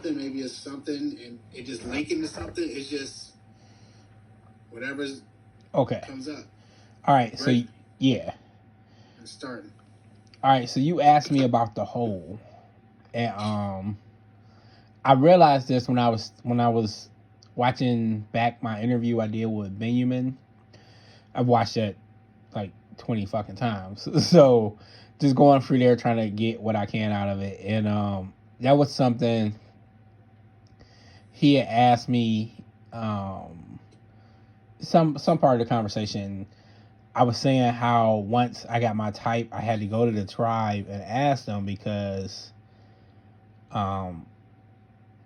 nothing. Maybe it's something, and it just linking to something. It's just whatever's Okay. comes up. All right. So Right? yeah. And starting. All right. So you asked me about the whole, and I realized this when I was watching back my interview I did with Benjamin. I've watched that like 20 fucking times. So just going through there trying to get what I can out of it. And that was something he had asked me some part of the conversation. I was saying how once I got my type, I had to go to the tribe and ask them because um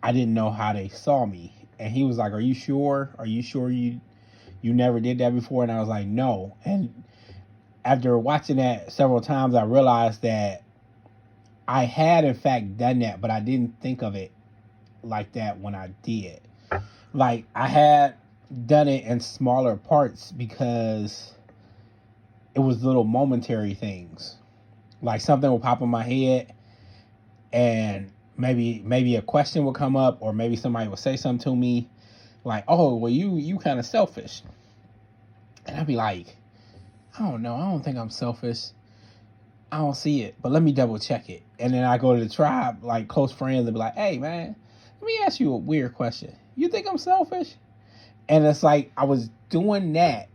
I didn't know how they saw me. And he was like, "Are you sure? Are you sure you never did that before?" And I was like, "No." And after watching that several times, I realized that I had in fact done that, but I didn't think of it like that when I did. Like I had done it in smaller parts because it was little momentary things. Like something would pop in my head and maybe a question would come up or maybe somebody would say something to me like, "Oh, well you kind of selfish." And I'd be like, "I don't know. I don't think I'm selfish. I don't see it, but let me double check it." And then I go to the tribe, like close friends, and be like, "Hey, man, let me ask you a weird question. You think I'm selfish?" And it's like I was doing that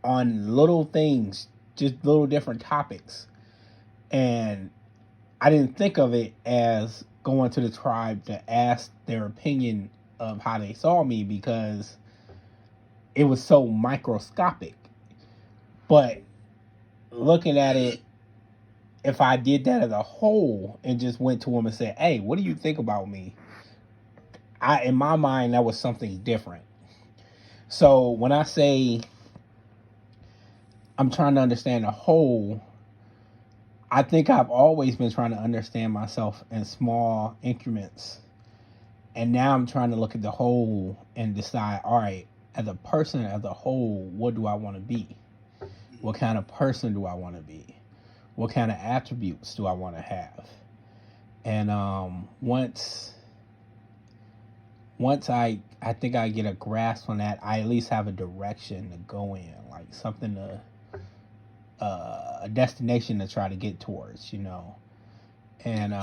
on little things, just little different topics. And I didn't think of it as going to the tribe to ask their opinion of how they saw me because it was so microscopic. But looking at it, if I did that as a whole and just went to them and said, "Hey, what do you think about me?" In my mind, that was something different. So when I say I'm trying to understand the whole, I think I've always been trying to understand myself in small increments. And now I'm trying to look at the whole and decide, all right, as a person, as a whole, what do I want to be? What kind of person do I want to be? What kind of attributes do I want to have? And once I think I get a grasp on that, I at least have a direction to go in, like something to a destination to try to get towards, and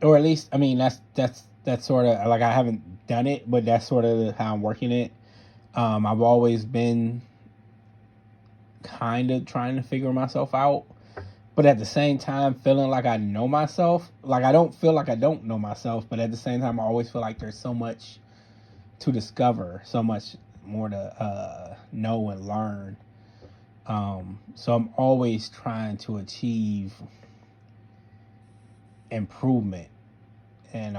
or at least I mean that's sort of like I haven't done it, but that's sort of how I'm working it. I've always been kind of trying to figure myself out, but at the same time feeling like I know myself. Like I don't feel like I don't know myself, but at the same time I always feel like there's so much to discover, so much more to know and learn. So I'm always trying to achieve improvement and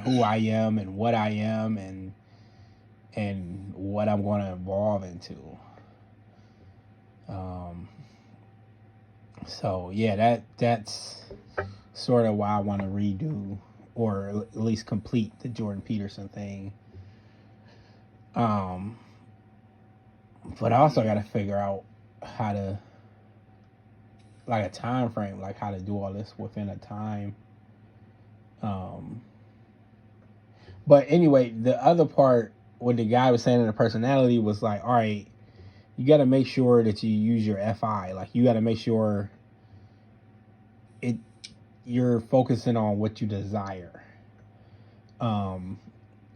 who I am and what I am and what I'm going to evolve into. Um, so yeah, that's sort of why I want to redo or at least complete the Jordan Peterson thing. Um, but I also got to figure out how to like a time frame, like how to do all this within a time. Um, but anyway, the other part, what the guy was saying in the personality was like, all right, you got to make sure that you use your FI. Like you got to make sure it you're focusing on what you desire. Um,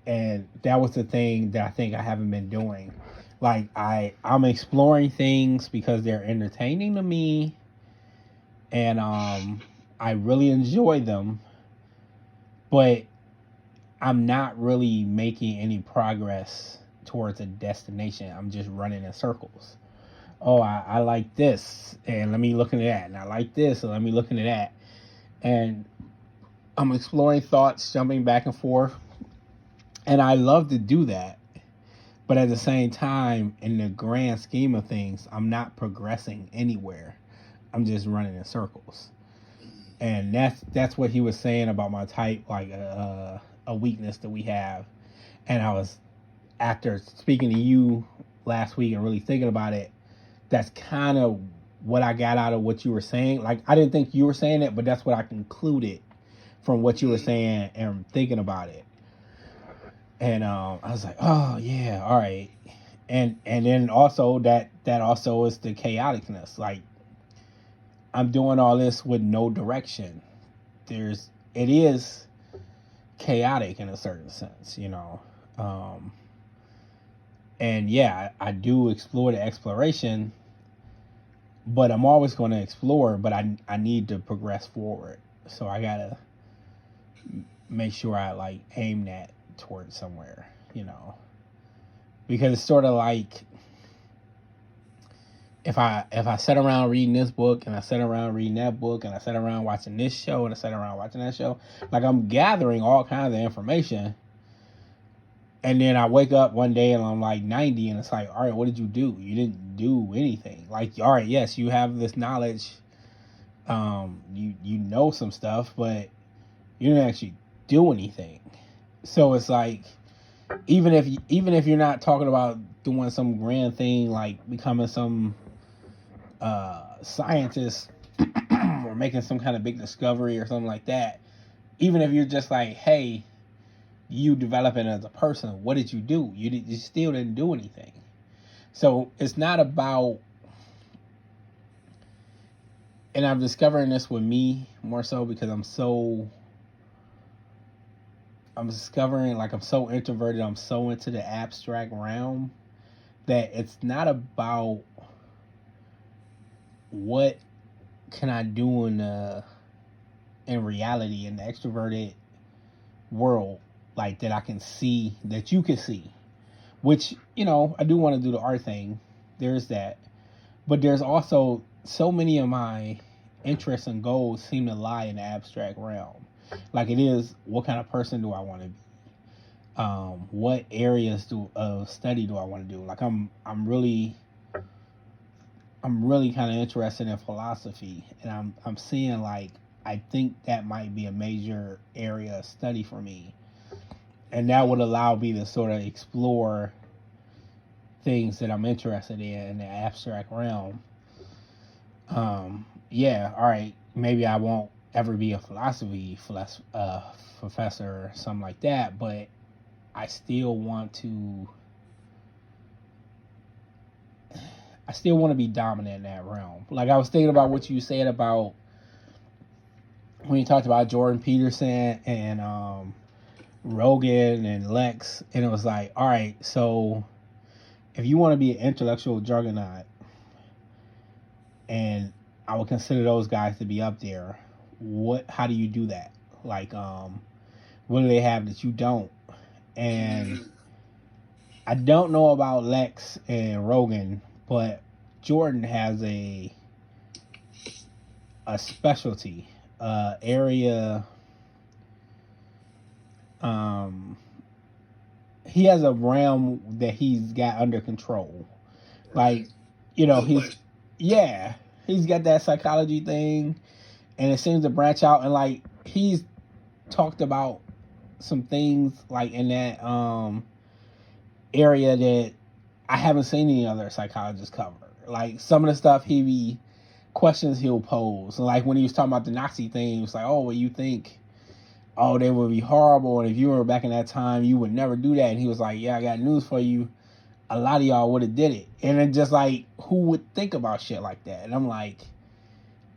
and that was the thing that I think I haven't been doing. Like I'm exploring things because they're entertaining to me, and I really enjoy them, but I'm not really making any progress towards a destination. I'm just running in circles. Oh, I like this, and let me look into that, and I like this, and let me look into that, and I'm exploring thoughts, jumping back and forth, and I love to do that. But at the same time, in the grand scheme of things, I'm not progressing anywhere. I'm just running in circles, and that's what he was saying about my type, like a weakness that we have. And I was after speaking to you last week and really thinking about it. That's kind of what I got out of what you were saying. Like, I didn't think you were saying it, but that's what I concluded from what you were saying and thinking about it. And I was like, oh yeah, all right. And then also that also is the chaoticness. Like, I'm doing all this with no direction. It is chaotic in a certain sense, you know. And yeah, I do explore the exploration, but I'm always going to explore, but I need to progress forward. So I gotta make sure I like aim that towards somewhere, you know, because it's sort of like if I sit around reading this book and I sit around reading that book and I sit around watching this show and I sit around watching that show, like I'm gathering all kinds of information. And then I wake up one day and I'm like 90 and it's like, all right, what did you do? You didn't do anything. Like, all right, yes, you have this knowledge. You know some stuff, but you didn't actually do anything. So it's like, even if you're not talking about doing some grand thing like becoming some scientist or making some kind of big discovery or something like that, even if you're just like, hey, you developing as a person, what did you do? You still didn't do anything. So it's not about, and I'm discovering this with me more so because I'm discovering like I'm so introverted, I'm so into the abstract realm that it's not about what can I do in reality in the extroverted world, like that I can see, that you can see, which, you know, I do want to do the art thing. There's that, but there's also so many of my interests and goals seem to lie in the abstract realm. Like, it is, what kind of person do I want to be? What areas of study do I want to do? Like, I'm really kind of interested in philosophy, and I'm seeing like I think that might be a major area of study for me, and that would allow me to sort of explore things that I'm interested in the abstract realm. Yeah, all right, maybe I won't ever be a philosophy professor or something like that, but I still want to. I still want to be dominant in that realm. Like, I was thinking about what you said about when you talked about Jordan Peterson and Rogan and Lex, and it was like, all right, so if you want to be an intellectual juggernaut, and I would consider those guys to be up there, how do you do that? Like, what do they have that you don't? And I don't know about Lex and Rogan, but Jordan has a specialty area. He has a realm that he's got under control. Like, you know, he's got that psychology thing, and it seems to branch out, and like he's talked about some things like in that area that I haven't seen any other psychologists cover. Like, some of the stuff questions he'll pose. Like, when he was talking about the Nazi thing, he was like, oh, well, you think, oh, they would be horrible, and if you were back in that time, you would never do that. And he was like, yeah, I got news for you. A lot of y'all would have did it. And it's just like, who would think about shit like that? And I'm like,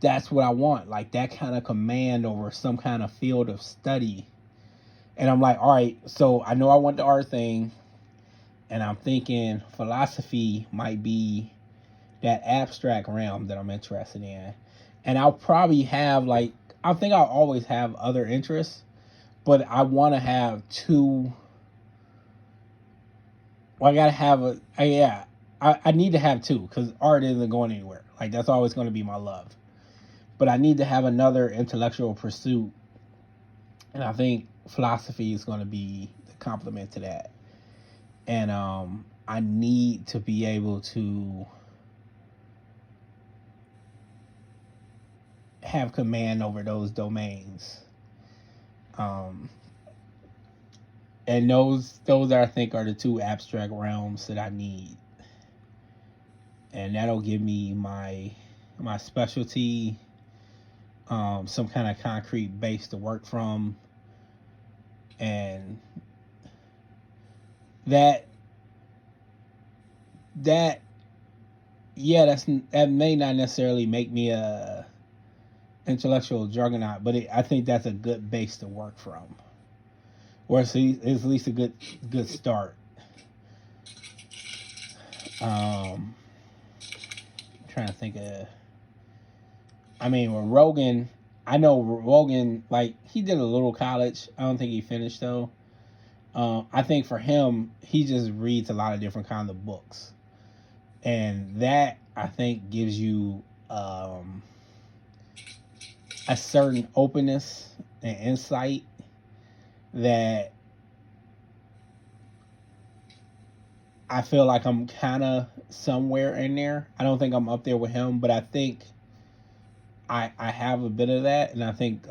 that's what I want. Like, that kind of command over some kind of field of study. And I'm like, all right, so I know I want the art thing, and I'm thinking philosophy might be that abstract realm that I'm interested in. And I'll probably have like, I think I'll always have other interests, but I want to have two. Well, I gotta have I need to have two because art isn't going anywhere. Like, that's always going to be my love. But I need to have another intellectual pursuit, and I think philosophy is going to be the complement to that. And I need to be able to have command over those domains. And those I think are the two abstract realms that I need. And that'll give me my my specialty, some kind of concrete base to work from, and that that yeah, that may not necessarily make me a intellectual juggernaut, but I think that's a good base to work from, or it's at least a good start. I'm trying to think of. I mean, with Rogan, I know Rogan, like, he did a little college. I don't think he finished, though. I think for him, he just reads a lot of different kinds of books. And that, I think, gives you a certain openness and insight that I feel like I'm kind of somewhere in there. I don't think I'm up there with him, but I think I have a bit of that. And I think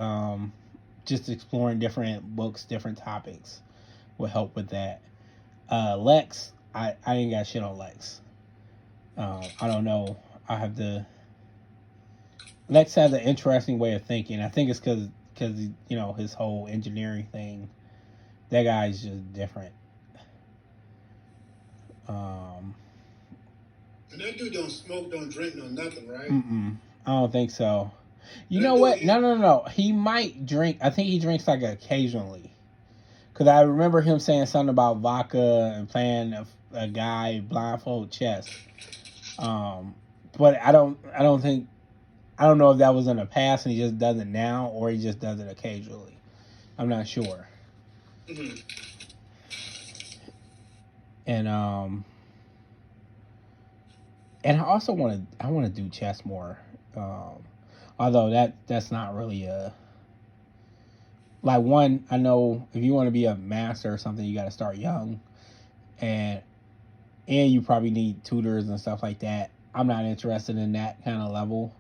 just exploring different books, different topics will help with that. Lex, I ain't got shit on Lex. I don't know. I have to. Lex has an interesting way of thinking. I think it's because his whole engineering thing. That guy's just different. And that dude don't smoke, don't drink, no nothing, right? I don't think so. You That know what? dude, No. He might drink. I think he drinks like occasionally. Because I remember him saying something about vodka and playing a guy blindfold chess. But I don't think, I don't know if that was in the past and he just does it now or he just does it occasionally. I'm not sure. Mm-hmm. And I also want to do chess more. Although that's not really a, like, one, I know if you want to be a master or something, you got to start young, and you probably need tutors and stuff like that. I'm not interested in that kind of level,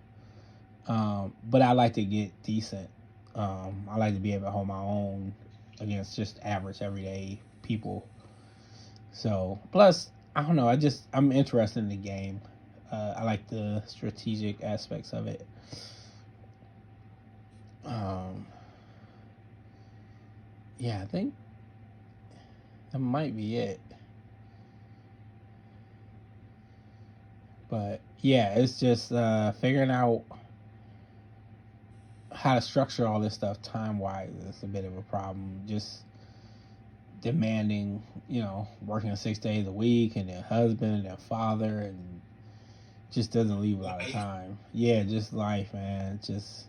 but I like to get decent. I like to be able to hold my own against just average everyday people. So plus, I don't know. I'm interested in the game. I like the strategic aspects of it. Um, yeah, I think that might be it. But yeah, it's just figuring out how to structure all this stuff time wise is a bit of a problem. Just demanding, working 6 days a week and a husband and a father, and just doesn't leave a lot of time. Yeah, just life, man. It's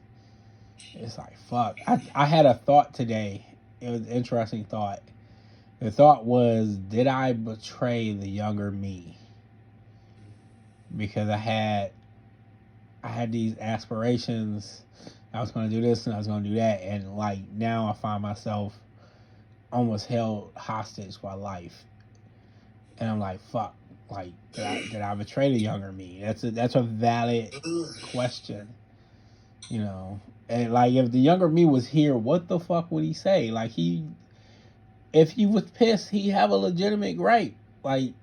like, fuck. I had a thought today. It was an interesting thought. The thought was, did I betray the younger me? Because I had these aspirations. I was going to do this and I was going to do that, and like now I find myself almost held hostage by life, and I'm like, fuck. Like, did I betray the younger me? That's a valid question, you know. And like, if the younger me was here, what the fuck would he say? Like, if he was pissed, he have a legitimate gripe. Like,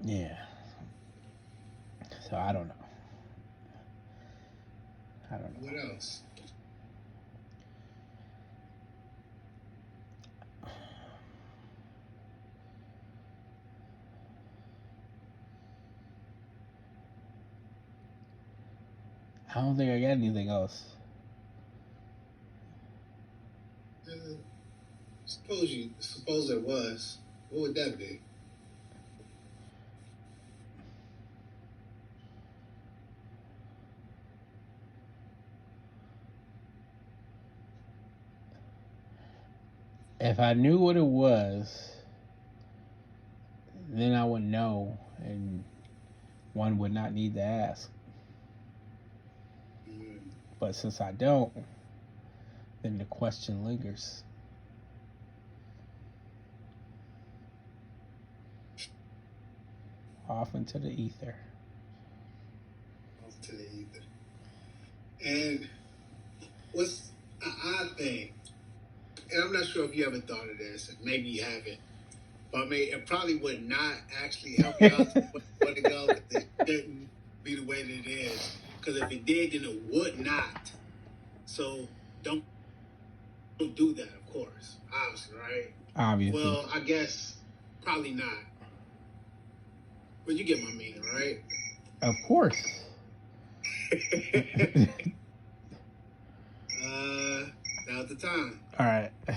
yeah. So I don't know. What else? I don't think I got anything else. Suppose there was. What would that be? If I knew what it was, then I would know, and one would not need to ask. But since I don't, then the question lingers. Off into the ether. Off to the ether. And what's an odd thing, and I'm not sure if you ever thought of this, and maybe you haven't, But I mean, it probably would not actually help you out to where to go because it shouldn't be the way that it is. Because if it did, then it would not. So don't do that, of course. Obviously, right? Obviously. Well, I guess probably not. But you get my meaning, right? Of course. Now's the time. All right.